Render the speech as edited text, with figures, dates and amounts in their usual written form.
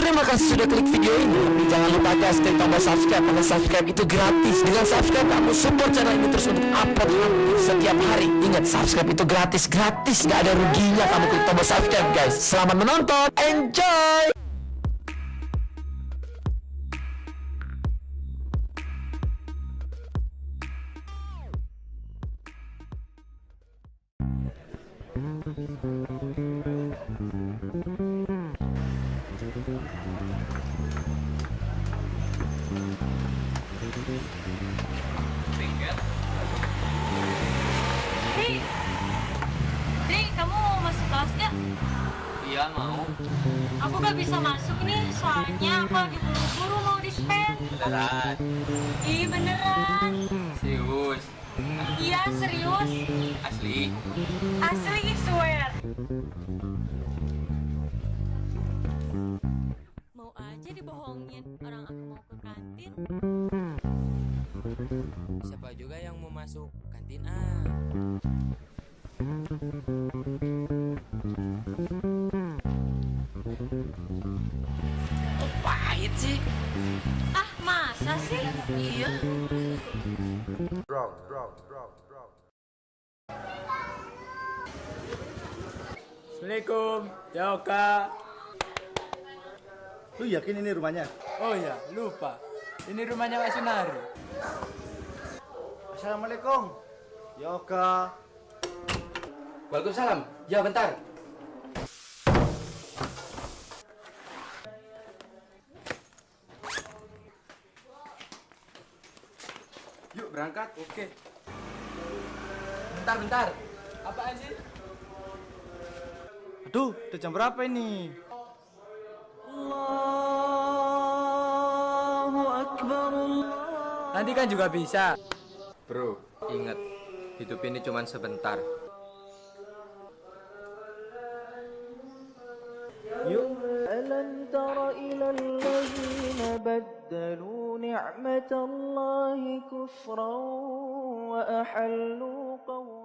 Terima kasih sudah klik video ini. Jangan lupa guys, klik tombol subscribe karena subscribe itu gratis. Dengan subscribe kamu support channel ini terus untuk upload setiap hari. Ingat, subscribe itu gratis, gak ada ruginya kamu klik tombol subscribe guys. Selamat menonton, enjoy. Dri, kamu mau masuk kelas gak? Iya mau. Aku gak bisa masuk nih, soalnya aku lagi buru-buru mau dispen. Beneran. Ih, beneran. Serius. Iya, serius. Asli. Asli, swear. Mau aja dibohongin orang aku mau ke kantin. Siapa juga yang mau masuk kantin Kok pahit sih? Ah, masa sih? Iya. Assalamualaikum, ya Oka. Lu yakin ini rumahnya? Oh ya, lupa. Ini rumahnya Pak Sunari. Assalamualaikum. Yoga. Waalaikumsalam. Ya bentar. Yuk berangkat. Oke. Bentar. Apaan sih? Aduh, udah jam berapa ini? Nanti kan juga bisa. Bro, ingat, hidup ini cuma sebentar. Yuk. ألم تر إلى الذين بدلوا نعمة الله كفرا وأحلوا قوما